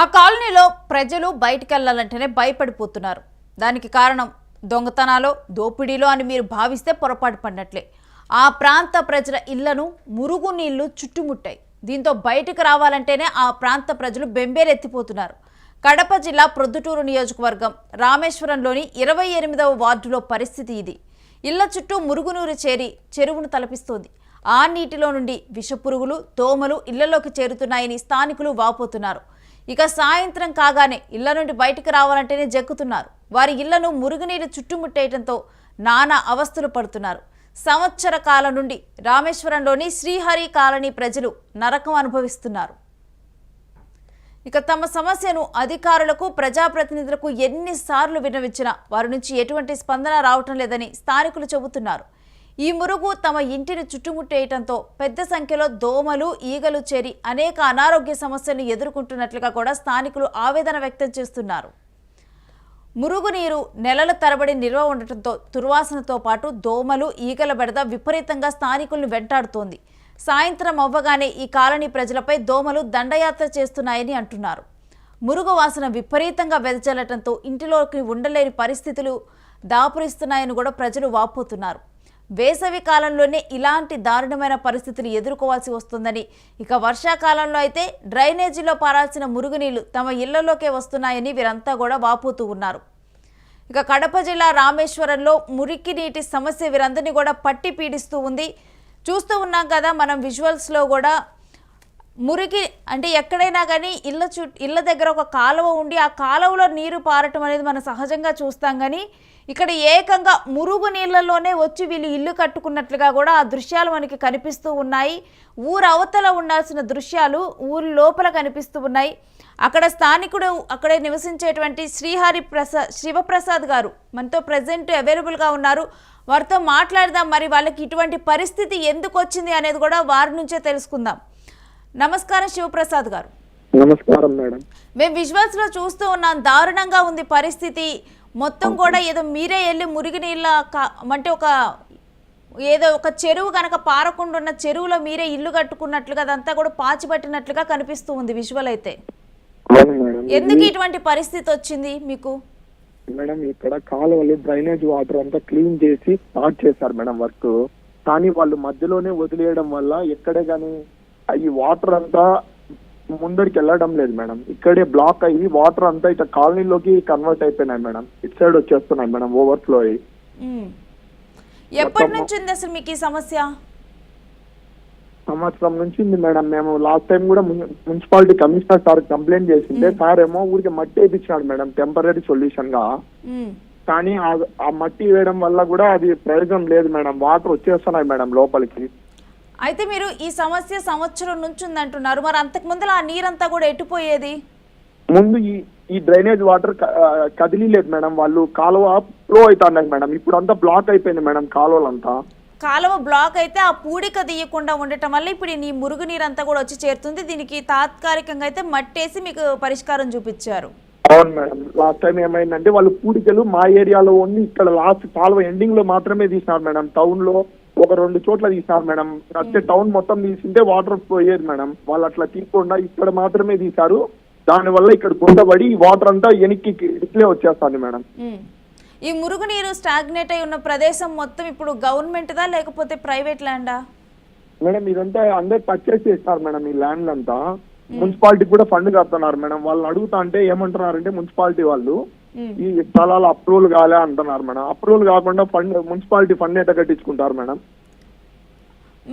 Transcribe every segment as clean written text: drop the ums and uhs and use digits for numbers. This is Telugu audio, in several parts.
ఆ కాలనీలో ప్రజలు బయటికి వెళ్లాలంటేనే భయపడిపోతున్నారు. దానికి కారణం దొంగతనాలో దోపిడీలో అని మీరు భావిస్తే పొరపాటు పడినట్లే. ఆ ప్రాంత ప్రజల ఇళ్లను మురుగునీళ్లు చుట్టుముట్టాయి. దీంతో బయటికి రావాలంటేనే ఆ ప్రాంత ప్రజలు బెంబేలెత్తిపోతున్నారు. కడప జిల్లా ప్రొద్దుటూరు నియోజకవర్గం రామేశ్వరంలోని 28వ వార్డులో పరిస్థితి ఇది. ఇళ్ల చుట్టూ మురుగునీరు చేరి చెరువును తలపిస్తోంది. ఆ నీటిలో నుండి విషపురుగులు దోమలు ఇళ్లలోకి చేరుతున్నాయని స్థానికులు వాపోతున్నారు. ఇక సాయంత్రం కాగానే ఇళ్ల నుండి బయటికి రావాలంటేనే జక్కుతున్నారు. వారి ఇళ్లను మురుగునీరు చుట్టుముట్టేయడంతో నానా అవస్థలు పడుతున్నారు. సంవత్సర కాలం నుండి రామేశ్వరంలోని శ్రీహరి కాలనీ ప్రజలు నరకం అనుభవిస్తున్నారు. ఇక తమ సమస్యను అధికారులకు ప్రజాప్రతినిధులకు ఎన్నిసార్లు విన్నవించినా వారి నుంచి ఎటువంటి స్పందన రావటం లేదని స్థానికులు చెబుతున్నారు. ఈ మురుగు తమ ఇంటిని చుట్టుముట్టేయటంతో పెద్ద సంఖ్యలో దోమలు ఈగలు చేరి అనేక అనారోగ్య సమస్యలను ఎదుర్కొంటున్నట్లుగా కూడా స్థానికులు ఆవేదన వ్యక్తం చేస్తున్నారు. మురుగునీరు నెలల తరబడి నిల్వ ఉండటంతో దుర్వాసనతో పాటు దోమలు ఈగల బెడద విపరీతంగా స్థానికులను వెంటాడుతోంది. సాయంత్రం అవ్వగానే ఈ కాలనీ ప్రజలపై దోమలు దండయాత్ర చేస్తున్నాయని అంటున్నారు. మురుగు వాసన విపరీతంగా వెదజల్లటంతో ఇంటిలోకి ఉండలేని పరిస్థితులు దాపురిస్తున్నాయని కూడా ప్రజలు వాపోతున్నారు. వేసవి కాలంలోనే ఇలాంటి దారుణమైన పరిస్థితులు ఎదుర్కోవాల్సి వస్తుందని, ఇక వర్షాకాలంలో అయితే డ్రైనేజీలో పారాల్సిన మురుగునీళ్లు తమ ఇళ్లలోకే వస్తున్నాయని వీరంతా కూడా వాపోతూ ఉన్నారు. ఇక కడప జిల్లా రామేశ్వరంలో మురికి నీటి సమస్య వీరందరినీ కూడా పట్టి పీడిస్తూ ఉంది. చూస్తూ ఉన్నాం కదా మనం విజువల్స్లో కూడా. మురికి అంటే ఎక్కడైనా కానీ ఇళ్ళ దగ్గర ఒక కాలువ ఉండి ఆ కాలువలో నీరు పారటం అనేది మనం సహజంగా చూస్తాం. కానీ ఇక్కడ ఏకంగా మురుగు నీళ్లలోనే వచ్చి వీళ్ళు ఇల్లు కట్టుకున్నట్లుగా కూడా ఆ దృశ్యాలు మనకి కనిపిస్తూ ఉన్నాయి. ఊరు అవతల ఉండాల్సిన దృశ్యాలు ఊరి లోపల కనిపిస్తూ ఉన్నాయి. అక్కడ స్థానికుడు అక్కడే నివసించేటువంటి శివప్రసాద్ గారు మనతో ప్రజెంట్ అవైలబుల్గా ఉన్నారు. వారితో మాట్లాడదాం. మరి వాళ్ళకి ఇటువంటి పరిస్థితి ఎందుకు వచ్చింది అనేది కూడా వారి నుంచే తెలుసుకుందాం. నమస్కారం శివప్రసాద్ గారు. నమస్కారం మేడం. మేము విజువల్స్ లో చూస్తూ ఉన్నాం, దారుణంగా ఉంది పరిస్థితి. మొత్తం కూడా ఏదో మీరే వెళ్ళి మురిగి నీళ్ళ అంటే ఏదో ఒక చెరువు కనుక పారకుండా ఉన్న చెరువులో మీరే ఇల్లు కట్టుకున్నట్లుగా అదంతా కూడా పాచిపట్టినట్లుగా కనిపిస్తూ ఉంది విజువల్ అయితే. ఎందుకు ఇటువంటి పరిస్థితి వచ్చింది మీకు? మేడం ఇక్కడ కాలువలు డ్రైనేజ్ వాటర్ అంతా క్లీన్ చేసి స్టార్ట్ చేశారు మేడం వర్క్. కానీ వాళ్ళు మధ్యలోనే వదిలేయడం వల్ల ఎక్కడే కానీ ఈ వాటర్ అంతా ముందరికి వెళ్ళడం లేదు మేడం. ఇక్కడే బ్లాక్ అయ్యి వాటర్ అంతా ఇట్లా కాలనీలోకి కన్వర్ట్ అయిపోయినాయి మేడం. ఇటు సైడ్ వచ్చేస్తున్నాయి మేడం ఓవర్ఫ్లో అయ్యి. ఎప్పటి నుంచి ఉంది అసలు మీకు ఈ సమస్య? సంవత్సరం నుంచి ఉంది మేడం. మేము లాస్ట్ టైం కూడా మున్సిపాలిటీ కమిషనర్ సార్ కంప్లైంట్ చేసింటే సార్ ఏమో ఊరికి మట్టి వేయించినాడు మేడం టెంపరీ సొల్యూషన్ గా. కానీ ఆ మట్టి వేయడం వల్ల కూడా అది ప్రయోజనం లేదు మేడం. వాటర్ వచ్చేస్తున్నాయి మేడం లోపలికి. అయితే మీరు ఈ సమస్య సంవత్సరం నుంచి ఉంది అంటున్నారు. మరి అంతకు ముందు ఆ నీరంతా కూడా ఎట్టుపోయేది? ముందు ఈ డ్రైనేజ్ వాటర్ కదిలేదు మేడం. వాళ్ళు కాలువ ఫ్లో అవుతున్నాయి మేడం. ఇప్పుడు అంతా బ్లాక్ అయిపోయింది మేడం కాలువలంతా. కాలువ బ్లాక్ అయితే ఆ పూడిక తీయకుండా ఉండటం వల్ల ఇప్పుడు ఈ మురుగు నీరంతా కూడా వచ్చి చేరుతుంది. దీనికి తాత్కాలికంగా అయితే మట్టేసి మీకు పరిష్కారం చూపించారు. అవును మేడం. లాస్ట్ టైం ఏమైందంటే వాళ్ళు పూడికలు మా ఏరియాలో ఉంది, ఇక్కడ లాస్ట్ కాలువ ఎండింగ్ లో మాత్రమే తీసినారు మేడం. టౌన్ లో ఒక 2 చోట్ల తీసినారు మేడం. అయితే టౌన్ మొత్తం తీసింటే వాటర్ పోయేది మేడం. వాళ్ళు అట్లా తీయకుండా ఇక్కడ మాత్రమే తీశారు. దానివల్ల ఇక్కడ గుంటబడి వాటర్ అంతా వెనక్కి ఇట్లే వచ్చేస్తుంది మేడం. ఈ మురుగునీరు స్టాగ్నేట్ అయి ఉన్న ప్రదేశం మొత్తం ఇప్పుడు గవర్నమెంట్ దా లేకపోతే ప్రైవేట్ ల్యాండా? మేడం ఇదంతా అందరు పర్చేస్ చేస్తారు మేడం. ఈ ల్యాండ్ అంతా మున్సిపాలిటీ కూడా ఫండ్ కడుతున్నారు మేడం. వాళ్ళు అడుగుతా అంటే ఏమంటున్నారంటే మున్సిపాలిటీ వాళ్ళు ఈ స్థలాలు అప్రూవల్ కాలే అంటున్నారు మేడం. అప్రూవల్ కాకుండా మున్సిపాలిటీ ఫండ్ ఎట్లా కట్టించుకుంటారు మేడం?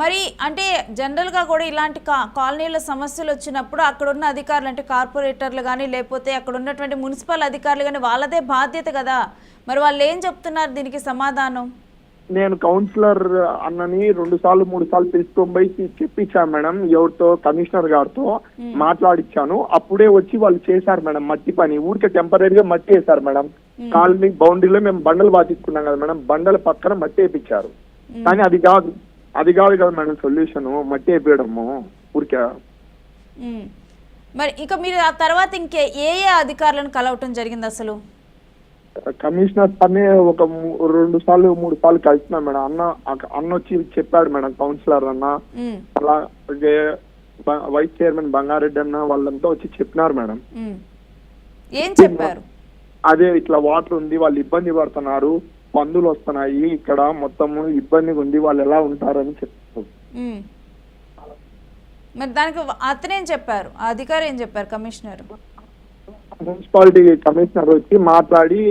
మరి అంటే జనరల్ గా కూడా ఇలాంటి కాలనీల సమస్యలు వచ్చినప్పుడు అక్కడ ఉన్న అధికారులు అంటే కార్పొరేటర్లు కానీ లేకపోతే అక్కడ ఉన్నటువంటి మున్సిపల్ అధికారులు కానీ వాళ్ళదే బాధ్యత కదా. మరి వాళ్ళు ఏం చెప్తున్నారు దీనికి సమాధానం? నేను కౌన్సిలర్ అన్నని 2 సార్లు 3 సార్లు తీసుకొని పోయి చెప్పించాను మేడం. ఎవరితో కమిషనర్ గారితో మాట్లాడిచ్చాను. అప్పుడే వచ్చి వాళ్ళు చేశారు మేడం మట్టి పని. ఊరికే టెంపరీగా మట్టి వేశారు మేడం. కాలనీ బౌండరీలో మేము బండలు బాధించుకున్నాం కదా మేడం. బండల పక్కన మట్టి వేయించారు. కానీ అది కాదు కదా మేడం సొల్యూషన్ మట్టి వేయడము ఊరికే. మరి ఇక మీరు ఆ తర్వాత ఇంకే ఏ అధికారులను కలవటం జరిగింది అసలు? కమిషనర్ సార్ని ఒక 2 సార్లు 3 సార్లు కలిసినా మేడం. అన్న వచ్చి చెప్పాడు మేడం కౌన్సిలర్ అన్న. అలాగే వైస్ చైర్మన్ బంగారెడ్డి అన్న వాళ్ళంతా వచ్చి చెప్పినారు మేడం. ఏం చెప్పారు? అదే ఇట్లా వాటర్ ఉంది, వాళ్ళు ఇబ్బంది పడుతున్నారు, పందులు వస్తున్నాయి ఇక్కడ, మొత్తము ఇబ్బందిగా ఉంది, వాళ్ళు ఎలా ఉంటారని చెప్పారు. మరి దానికి అతనేం చెప్పారు, ఆ అధికారి ఏం చెప్పారు? కమిషనర్ మున్సిపాలిటీ కమిషనర్ వచ్చి మాట్లాడి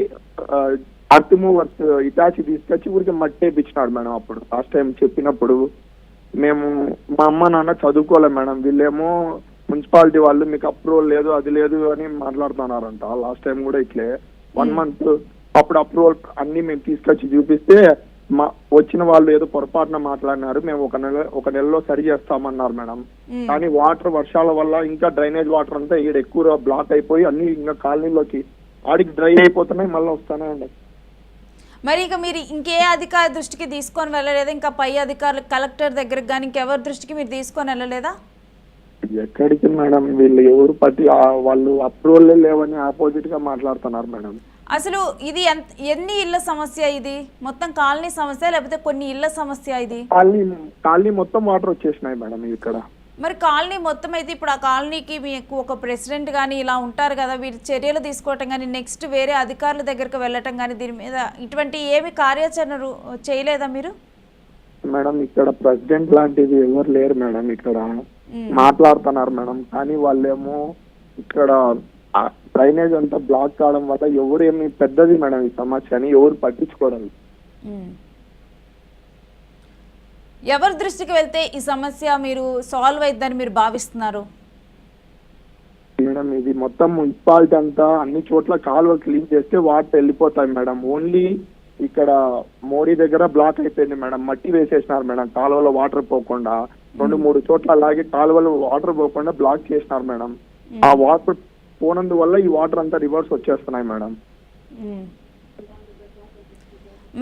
అర్త్ మూవర్స్ ఇటాచి తీసుకొచ్చి ఊరికి మట్టి వేయించినాడు మేడం. అప్పుడు లాస్ట్ టైం చెప్పినప్పుడు మేము మా అమ్మ నాన్న చదువుకోలేం మేడం, వీళ్ళేమో మున్సిపాలిటీ వాళ్ళు మీకు అప్రూవల్ లేదు అది లేదు అని మాట్లాడుతున్నారంట. లాస్ట్ టైం కూడా ఇట్లే 1 month అప్పుడు అప్రూవల్ అన్ని మేము తీసుకొచ్చి చూపిస్తే మా వచ్చిన వాళ్ళు ఏదో పొరపాటున మాట్లాడినారు, మేము ఒక నెలలో సరి చేస్తామన్నారు మేడం. కానీ వాటర్ వర్షాల వల్ల ఇంకా డ్రైనేజ్ వాటర్ అంతా ఈడ ఎక్కువ బ్లాక్ అయిపోయి అన్ని ఇంకా కాలనీలోకి ఆడికి డ్రై అయిపోతున్నాయి, మళ్ళీ వస్తానే ఉన్నాయి. మరి ఇక మీరు ఇంకే అధికారి దృష్టికి తీసుకొని వెళ్ళలేదా? ఇంకా పై అధికారులు కలెక్టర్ దగ్గరకు కానీ ఇంకెవరి దృష్టికి మీరు తీసుకొని వెళ్ళలేదా? ఎక్కడికి మేడం, వీళ్ళు ఎవరు వాళ్ళు అప్రూవల్ లేవని ఆపోజిట్ గా మాట్లాడుతున్నారు మేడం. అసలు ఇది ఎన్ని ఇళ్ల సమస్య? ఇది మొత్తం కాలనీ సమస్య లేకపోతే కొన్ని ఇళ్ల సమస్య? ఇది కాలనీ మొత్తం వాటర్ వచ్చేసినాయి మేడం ఇక్కడ. మరి కాలనీ మొత్తం అయితే ఇప్పుడు ఆ కాలనీకి మీకు ఒక ప్రెసిడెంట్ కానీ ఇలా ఉంటారు కదా, వీరి చర్యలు తీసుకోవటం కానీ నెక్స్ట్ వేరే అధికారుల దగ్గరకు వెళ్ళటం కానీ దీని మీద ఇటువంటి ఏమి కార్యాచరణ చేయలేదా మీరు? మేడం ఇక్కడ ప్రెసిడెంట్ లాంటిది ఎవరు లేరు మేడం, ఇక్కడ మాట్లాడుతున్నారు మేడం. కానీ వాళ్ళేమో ఇక్కడ డ్రైనేజ్ అంతా బ్లాక్ కావడం వల్ల ఎవరు ఏమి పెద్దది మేడం ఈ సమస్య అని ఎవరు పట్టించుకోవడం. ఎవరి దృష్టికి వెళ్తే ఈ సమస్య మీరు సాల్వ్ అయిద్దని మీరు భావిస్తున్నారు? మేడం ఇది మొత్తం మున్సిపాలిటీ అంతా అన్ని చోట్ల కాలువ క్లీన్ చేస్తే వాటర్ వెళ్ళిపోతాయి మేడం. ఓన్లీ ఇక్కడ మోడీ దగ్గర బ్లాక్ అయిపోయింది మేడం, మట్టి వేసేసినారు మేడం కాలువలో వాటర్ పోకుండా. 2-3 చోట్ల అలాగే కాలువలో వాటర్ పోకుండా బ్లాక్ చేసినారు మేడం. ఆ వాటర్ పోనందువల్ల ఈ వాటర్ అంతా రివర్స్ వచ్చేస్తున్నాయి మేడం.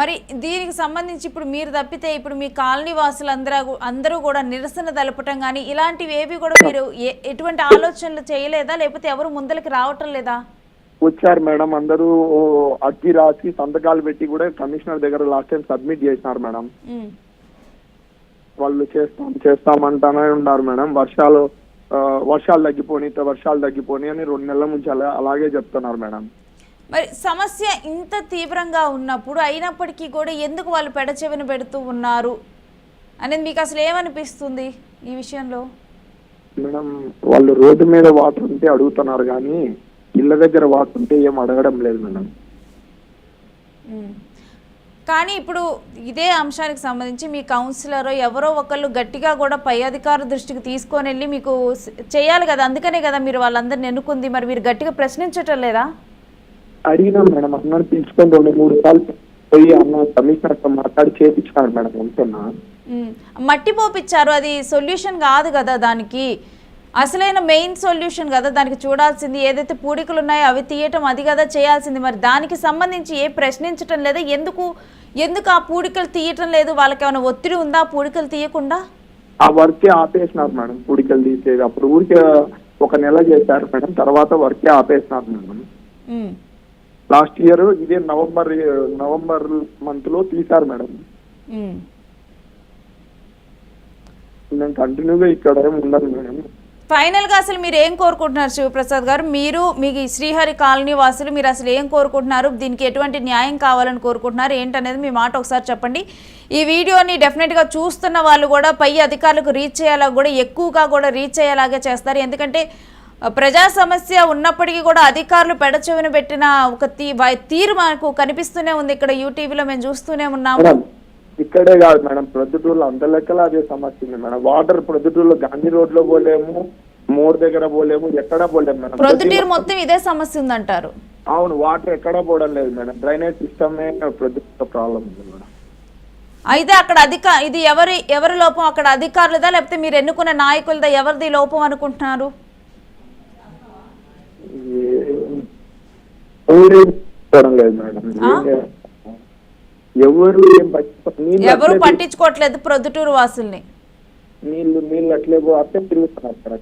మరి దీనికి సంబంధించి ఇప్పుడు మీరు తప్పితే ఇప్పుడు మీ కాలనీ వాసులు అందరూ కూడా నిరసన తెలపటం కానీ ఇలాంటివి ఏవి కూడా మీరు ఎటువంటి ఆలోచనలు చేయలేదా? లేకపోతే ఎవరు ముందరికి రావటం లేదా? వచ్చారు మేడం, అందరూ అర్జీ రాసి సంతకాలు పెట్టి కూడా కమిషనర్ దగ్గర లాస్ట్ టైం సబ్మిట్ చేసినారు మేడం. వాళ్ళు చేస్తామంటానే ఉన్నారు మేడం. వర్షాలు తగ్గిపోని అని 2 నెలల నుంచి అలాగే చెప్తున్నారు మేడం. మరి సమస్య ఇంత తీవ్రంగా ఉన్నప్పుడు అయినప్పటికీ కూడా ఎందుకు వాళ్ళు పెడచెవిన పెడుతూ ఉన్నారు అనేది మీకు అసలు ఏమనిపిస్తుంది ఈ విషయంలో? మేడం వాళ్ళు రోడ్డు మీద వాటర్ ఉంటే అడుగుతున్నారు కానీ ఇళ్ళ దగ్గర వాటర్ ఉంటే ఏం అడగడం లేదు మేడం. కానీ ఇప్పుడు ఇదే అంశానికి సంబంధించి మీ కౌన్సిలర్ ఎవరో ఒకళ్ళు గట్టిగా కూడా పై అధికారుల దృష్టికి తీసుకొని వెళ్ళి మీకు చేయాలి కదా, అందుకనే కదా మీరు వాళ్ళందరిని ఎన్నుకుంది. మరి మీరు గట్టిగా ప్రశ్నించటం లేదా? అడిగినా మేడం, అన్నని పిలుచుకొని 2-3 సార్లు పోయి అన్న కమిషనర్తో మాట్లాడి చేపించారు మేడం. ఉంటున్నా మట్టి పోపిచ్చారు, అది సొల్యూషన్ కాదు కదా, దానికి అసలైన మెయిన్ సొల్యూషన్ కదా దానికి చూడాల్సింది. ఏదైతే పూడికలు ఉన్నాయో అవి తీయటం అది కదా చేయాల్సింది. మరి దానికి సంబంధించి ఏ ప్రశ్నించటం లేదా? ఎందుకు ఆ పూడికలు తీయటం లేదు? వాళ్ళకి ఏమైనా ఒత్తిడి ఉందా పూడికలు తీయకుండా? ఆ వర్కే ఆపేసినారు మేడం, పూడికలు తీసేది. అప్పుడు ఊరికే 1 నెల చేశారు మేడం, తర్వాత వర్కే ఆపేసినారు మేడం. లాస్ట్ ఇయర్ ఇదే నవంబర్ మంత్ లో తీశారు మేడం. నేను కంటిన్యూగా ఇక్కడ ఉండను మేడం. ఫైనల్ గా అసలు మీరు ఏం కోరుకుంటున్నారు శివప్రసాద్ గారు? మీరు మీ శ్రీహరి కాలనీ వాసులు మీరు అసలు ఏం కోరుకుంటున్నారు? దీనికి ఎటువంటి న్యాయం కావాలని కోరుకుంటున్నారు ఏంటనేది మీ మాట ఒకసారి చెప్పండి. ఈ వీడియోని డెఫినెట్గా చూస్తున్న వాళ్ళు కూడా పై అధికారులకు రీచ్ అయ్యేలా కూడా ఎక్కువగా కూడా రీచ్ అయ్యేలాగే చేస్తారు. ఎందుకంటే ప్రజా సమస్య ఉన్నప్పటికీ కూడా అధికారులు పెడచెవిన పెట్టిన ఒక తీరు మనకు కనిపిస్తూనే ఉంది. ఇక్కడ యూటీవీలో మేము చూస్తూనే ఉన్నాము. ఇక్కడే కాదు మేడం, ప్రొద్దుటూరులో అంత లెక్కల అదే సమస్య ఉంది మేడం. వాటర్ ప్రొద్దుటూరులో గాంధీ రోడ్ లో పోలేము, మోర్ దగ్గర పోలేము, ఎక్కడా పోలేము మేడం. ప్రొద్దుటూరు మొత్తం ఇదే సమస్య ఉందంటారు? అవును, వాటర్ ఎక్కడా పోవడం లేదు మేడం. డ్రైనేజ్ సిస్టమే ప్రొద్దుటూరులో ప్రాబ్లం ఉంది మేడం. అయితే అక్కడ ఇది ఎవరి లోపం? అక్కడ అధికారులదా లేకపోతే మీరు ఎన్నుకున్న నాయకులదా? ఎవరిది లోపం అనుకుంటున్నారు? ఎవరు పట్టించుకోవట్లేదు ప్రొద్దుటూరు వాసుల్ని. నీళ్ళు అట్లే తిరుగుతున్నారు.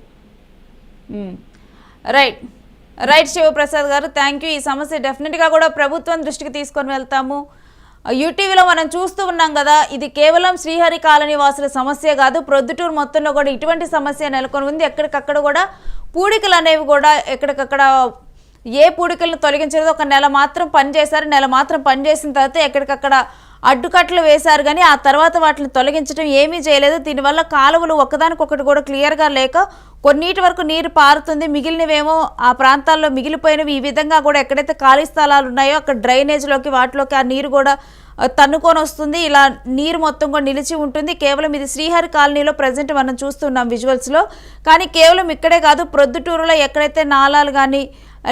రైట్ శివప్రసాద్ గారు, థ్యాంక్ యూ. ఈ సమస్య డెఫినెట్గా కూడా ప్రభుత్వం దృష్టికి తీసుకొని వెళ్తాము. యూటీవీలో మనం చూస్తూ ఉన్నాం కదా, ఇది కేవలం శ్రీహరి కాలనీ వాసుల సమస్య కాదు, ప్రొద్దుటూరు మొత్తంలో కూడా ఇటువంటి సమస్య నెలకొని ఉంది. ఎక్కడికక్కడ కూడా పూడికలు అనేవి కూడా ఎక్కడికక్కడ ఏ పూడికలను తొలగించలేదు. ఒక నెల మాత్రం పనిచేశారు, నెల మాత్రం పనిచేసిన తర్వాత ఎక్కడికక్కడ అడ్డుకట్లు వేశారు, కానీ ఆ తర్వాత వాటిని తొలగించడం ఏమీ చేయలేదు. దీనివల్ల కాలువలు ఒకదానికొకటి కూడా క్లియర్గా లేక కొన్నిటి వరకు నీరు పారుతుంది, మిగిలినవేమో ఆ ప్రాంతాల్లో మిగిలిపోయినవి. ఈ విధంగా కూడా ఎక్కడైతే ఖాళీ స్థలాలు ఉన్నాయో అక్కడ డ్రైనేజ్లోకి వాటిలోకి ఆ నీరు కూడా తన్నుకొని వస్తుంది. ఇలా నీరు మొత్తం కూడా నిలిచి ఉంటుంది. కేవలం ఇది శ్రీహరి కాలనీలో ప్రజెంట్ మనం చూస్తున్నాం విజువల్స్లో. కానీ కేవలం ఇక్కడే కాదు, ప్రొద్దుటూరులో ఎక్కడైతే నాలాలు కానీ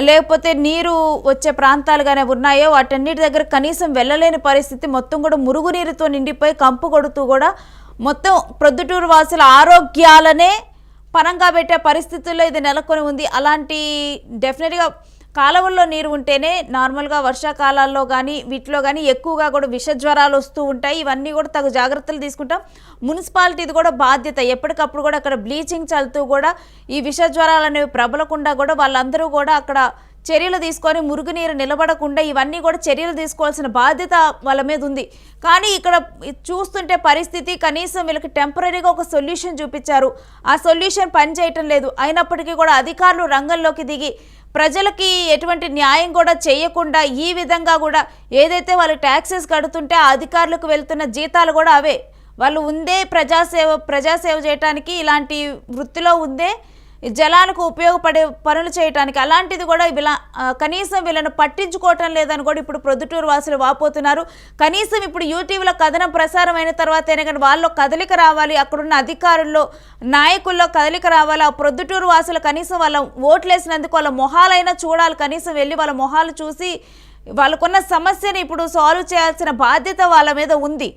లేకపోతే నీరు వచ్చే ప్రాంతాలు కానీ ఉన్నాయో వాటన్నిటి దగ్గర కనీసం వెళ్ళలేని పరిస్థితి. మొత్తం కూడా మురుగునీరుతో నిండిపోయి కంపు కొడుతూ కూడా మొత్తం ప్రొద్దుటూరు వాసుల ఆరోగ్యాలనే పనంగా పెట్టే పరిస్థితుల్లో ఇది నెలకొని ఉంది. అలాంటి డెఫినెట్గా కాలువల్లో నీరు ఉంటేనే నార్మల్గా వర్షాకాలాల్లో కానీ వీటిలో కానీ ఎక్కువగా కూడా విష జ్వరాలు వస్తూ ఉంటాయి. ఇవన్నీ కూడా తగు జాగ్రత్తలు తీసుకుంటాం. మున్సిపాలిటీది కూడా బాధ్యత, ఎప్పటికప్పుడు కూడా అక్కడ బ్లీచింగ్ చల్లుతూ కూడా ఈ విష జ్వరాలు అనేవి ప్రబలకుండా కూడా వాళ్ళందరూ కూడా అక్కడ చర్యలు తీసుకొని మురుగునీరు నిలబడకుండా ఇవన్నీ కూడా చర్యలు తీసుకోవాల్సిన బాధ్యత వాళ్ళ మీద ఉంది. కానీ ఇక్కడ చూస్తుంటే పరిస్థితి కనీసం వీళ్ళకి టెంపరీగా ఒక సొల్యూషన్ చూపించారు, ఆ సొల్యూషన్ పనిచేయటం లేదు. అయినప్పటికీ కూడా అధికారులు రంగంలోకి దిగి ప్రజలకి ఎటువంటి న్యాయం కూడా చేయకుండా ఈ విధంగా కూడా ఏదైతే వాళ్ళు ట్యాక్సెస్ కడుతుంటే ఆ అధికారులకు వెళ్తున్న జీతాలు కూడా అవే. వాళ్ళు ఉందే ప్రజాసేవ చేయడానికి, ఇలాంటి వృత్తిలో ఉందే జలాలకు ఉపయోగపడే పనులు చేయడానికి. అలాంటిది కూడా కనీసం వీళ్ళను పట్టించుకోవటం లేదని కూడా ఇప్పుడు ప్రొద్దుటూరు వాసులు వాపోతున్నారు. కనీసం ఇప్పుడు యూటీవీలో కథనం ప్రసారం అయిన తర్వాతైనా కానీ వాళ్ళలో కదలిక రావాలి, అక్కడున్న అధికారుల్లో నాయకుల్లో కదలిక రావాలి. ఆ ప్రొద్దుటూరు వాసులు కనీసం వాళ్ళ ఓట్లేసినందుకు వాళ్ళ మొహాలైనా చూడాలి. కనీసం వెళ్ళి వాళ్ళ మొహాలు చూసి వాళ్ళకున్న సమస్యని ఇప్పుడు సాల్వ్ చేయాల్సిన బాధ్యత వాళ్ళ మీద ఉంది.